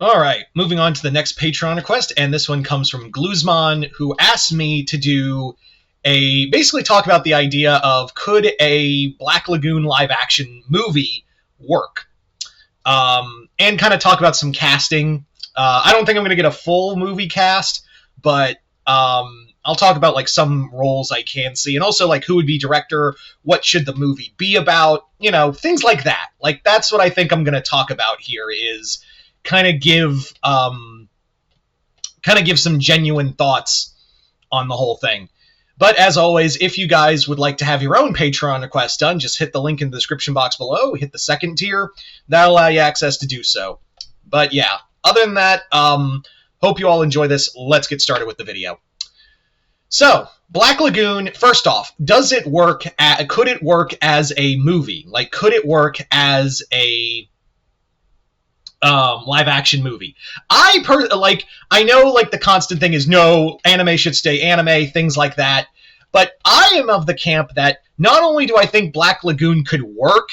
All right, moving on to the next Patreon request, and this one comes from Gluzman, who asked me to do basically talk about the idea of could a Black Lagoon live action movie work, and kind of talk about some casting. I don't think I'm going to get a full movie cast, but I'll talk about like some roles I can see, and also like who would be director, what should the movie be about, things like that. Like that's what I think I'm going to talk about here is kind of give some genuine thoughts on the whole thing. But as always, if you guys would like to have your own Patreon request done, just hit the link in the description box below, hit the second tier. That'll allow you access to do so. But yeah, other than that, hope you all enjoy this. Let's get started with the video. So, Black Lagoon, first off, could it work as a movie? Like, could it work as a live action movie? I know like the constant thing is no, anime should stay anime, things like that. But I am of the camp that not only do I think Black Lagoon could work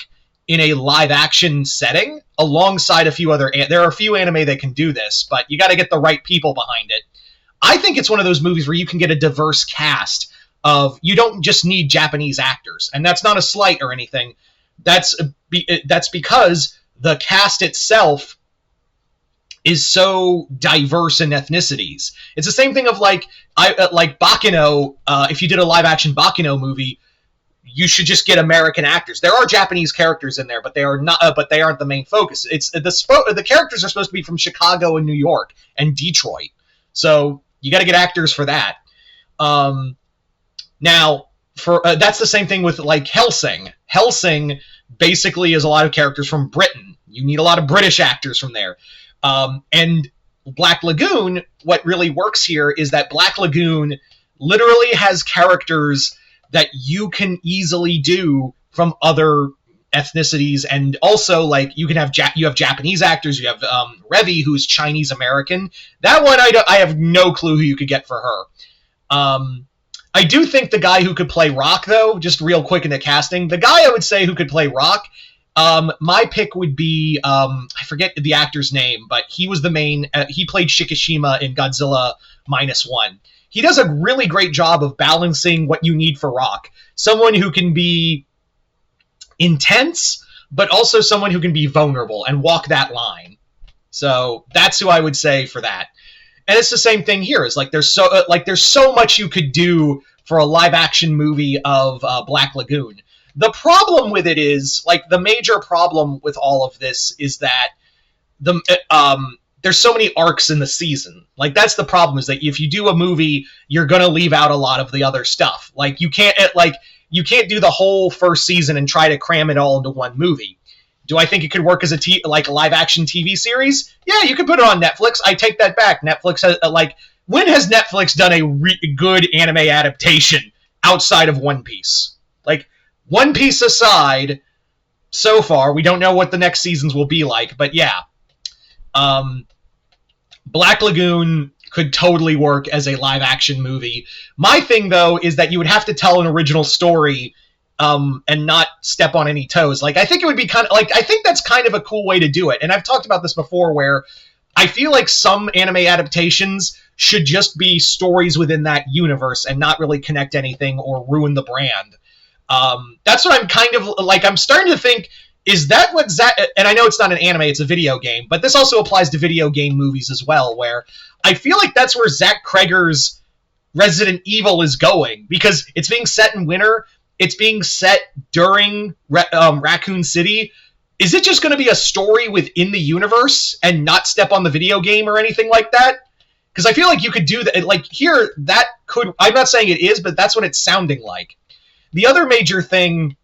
in a live action setting alongside a few other, there are a few anime that can do this, but you got to get the right people behind it. I think it's one of those movies where you can get a diverse cast of, you don't just need Japanese actors, and that's not a slight or anything. That's because the cast itself is so diverse in ethnicities. It's the same thing of like Bakino. If you did a live action Bakino movie, you should just get American actors. There are Japanese characters in there, but they are not. But they aren't the main focus. It's the characters are supposed to be from Chicago and New York and Detroit. So you got to get actors for that. Now, that's the same thing with like Hellsing. Hellsing basically is a lot of characters from Britain. You need a lot of British actors from there. And Black Lagoon, what really works here is that Black Lagoon literally has characters that you can easily do from other ethnicities, and also like you have Japanese actors. You have Revi, who's Chinese American. That one I have no clue who you could get for her. I do think the guy who could play Rock, though, just real quick in the casting, the guy I would say who could play Rock, my pick would be, I forget the actor's name, but he was the main, he played Shikishima in Godzilla -1. He does a really great job of balancing what you need for Rock. Someone who can be intense, but also someone who can be vulnerable and walk that line. So that's who I would say for that. And it's the same thing here. It's like there's so much you could do for a live action movie of Black Lagoon. The problem with it is, like, the major problem with all of this is that there's so many arcs in the season. Like, that's the problem, is that if you do a movie, you're going to leave out a lot of the other stuff. Like, you can't do the whole first season and try to cram it all into one movie. Do I think it could work as a live action TV series? Yeah, you could put it on Netflix. I take that back. Netflix has, when has Netflix done a good anime adaptation outside of One Piece? Like, One Piece aside, so far, we don't know what the next seasons will be like, but yeah. Black Lagoon could totally work as a live-action movie. My thing, though, is that you would have to tell an original story and not step on any toes. Like, I think it would be I think that's kind of a cool way to do it. And I've talked about this before, where I feel like some anime adaptations should just be stories within that universe and not really connect anything or ruin the brand. That's what I'm kind of, I'm starting to think, is that what and I know it's not an anime, it's a video game, but this also applies to video game movies as well, where I feel like that's where Zach Kreger's Resident Evil is going, because it's being set in winter, it's being set during Raccoon City. Is it just going to be a story within the universe and not step on the video game or anything like that? Because I feel like you could do that. Like, here, that could, I'm not saying it is, but that's what it's sounding like. The other major thing,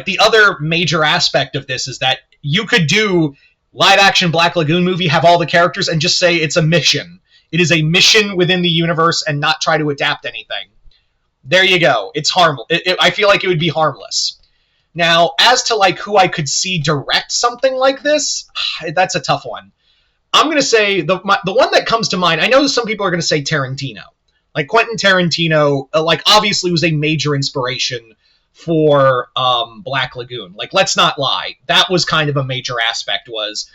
the other major aspect of this is that you could do live-action Black Lagoon movie, have all the characters, and just say it's a mission. It is a mission within the universe and not try to adapt anything. There you go. It's harmless. I feel like it would be harmless. Now, as to, who I could see direct something like this, that's a tough one. I'm going to say, the one that comes to mind, I know some people are going to say Tarantino. Quentin Tarantino, obviously was a major inspiration for Black Lagoon. Let's not lie. That was kind of a major aspect, was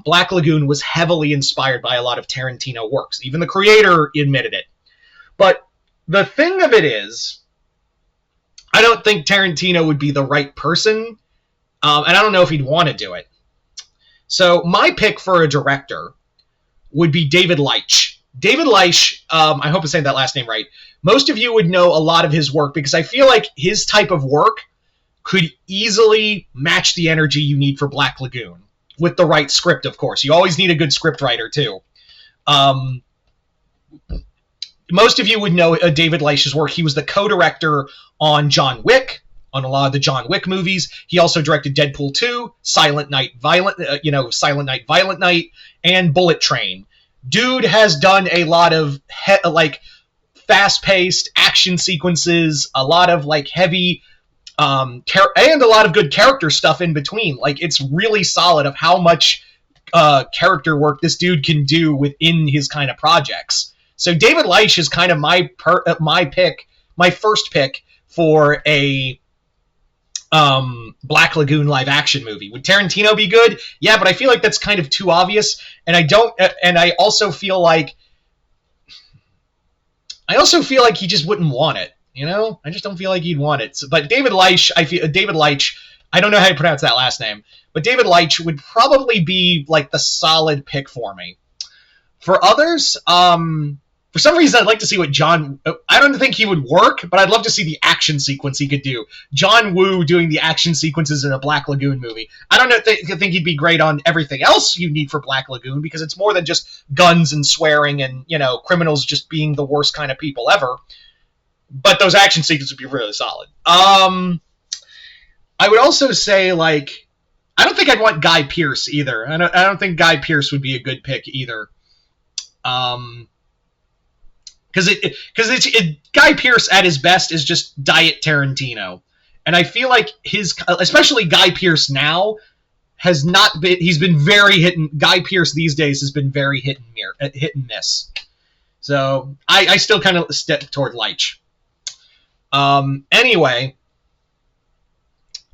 Black Lagoon was heavily inspired by a lot of Tarantino works. Even the creator admitted it. But the thing of it is, I don't think Tarantino would be the right person, and I don't know if he'd want to do it. So my pick for a director would be David Leitch. David Leitch, I hope I'm saying that last name right. Most of you would know a lot of his work because I feel like his type of work could easily match the energy you need for Black Lagoon. With the right script, of course. You always need a good script writer, too. Most of you would know David Leitch's work. He was the co-director on John Wick, on a lot of the John Wick movies. He also directed Deadpool 2, Silent Night, Violent Night, and Bullet Train. Dude has done a lot of fast-paced action sequences, a lot of heavy and a lot of good character stuff in between. It's really solid of how much character work this dude can do within his kind of projects. So David Leitch is kind of my first pick for a Black Lagoon live action movie. Would Tarantino be good? Yeah, but I feel like that's kind of too obvious, and I also feel like he just wouldn't want it. I just don't feel like he'd want it. But David Leitch, I don't know how to pronounce that last name, but David Leitch would probably be the solid pick for me. For others, for some reason, I'd like to see what I don't think he would work, but I'd love to see the action sequence he could do. John Woo doing the action sequences in a Black Lagoon movie. I don't think he'd be great on everything else you need for Black Lagoon, because it's more than just guns and swearing and, criminals just being the worst kind of people ever. But those action sequences would be really solid. I would also say, I don't think I'd want Guy Pearce either. I don't think Guy Pearce would be a good pick either. Because Guy Pearce at his best is just diet Tarantino, and I feel like especially Guy Pearce now has not been. He's been very Guy Pearce these days has been very hit and miss. So I still kind of step toward Leitch. Anyway,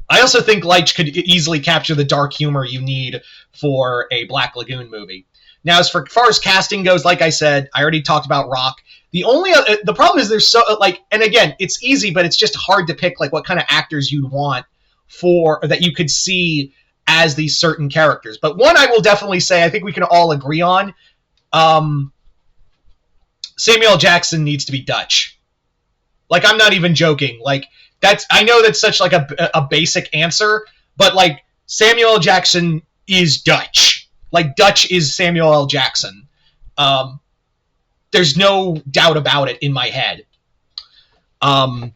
I also think Leitch could easily capture the dark humor you need for a Black Lagoon movie. Now, as far as casting goes, like I said, I already talked about Rock. The problem is there's and again, it's easy, but it's just hard to pick what kind of actors you'd want that you could see as these certain characters. But one I will definitely say, I think we can all agree on, Samuel L. Jackson needs to be Dutch. I'm not even joking. I know that's such a basic answer, but Samuel L. Jackson is Dutch. Dutch is Samuel L. Jackson. There's no doubt about it in my head. There are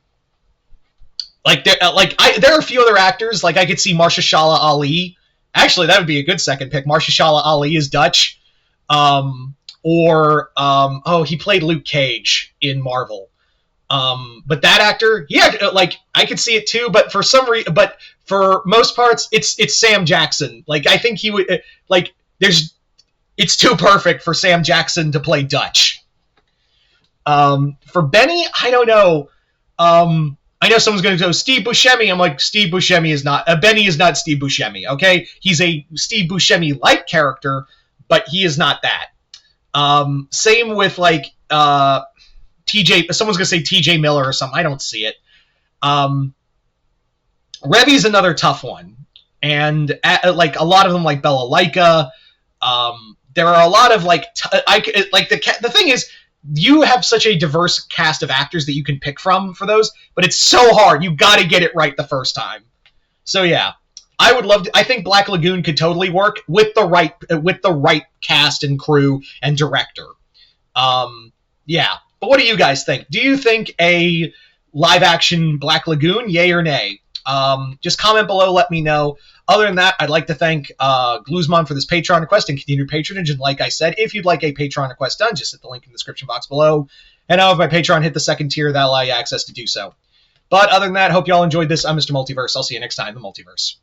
a few other actors. I could see Mahershala Ali. Actually, that would be a good second pick. Mahershala Ali is Dutch. He played Luke Cage in Marvel. But that actor, I could see it too. But for some reason, for most parts, it's Sam Jackson. I think he would it's too perfect for Sam Jackson to play Dutch. For Benny, I don't know. I know someone's going to go Steve Buscemi. I'm like, Steve Buscemi is not. Benny is not Steve Buscemi. Okay, he's a Steve Buscemi-like character, but he is not that. Same with TJ. Someone's going to say TJ Miller or something. I don't see it. Revy's another tough one, and a lot of them, like Bella Lyka. There are a lot of the thing is, you have such a diverse cast of actors that you can pick from for those, but it's so hard. You got to get it right the first time. So yeah, I would love to. I think Black Lagoon could totally work with the right cast and crew and director. Yeah, but what do you guys think? Do you think a live action Black Lagoon, yay or nay? Just comment below, let me know. Other than that, I'd like to thank Gluesmon for this Patreon request and continued patronage. And like I said, if you'd like a Patreon request done, just hit the link in the description box below. And now if my Patreon hit the second tier, that'll allow you access to do so. But other than that, hope you all enjoyed this. I'm Mr. Multiverse. I'll see you next time in the Multiverse.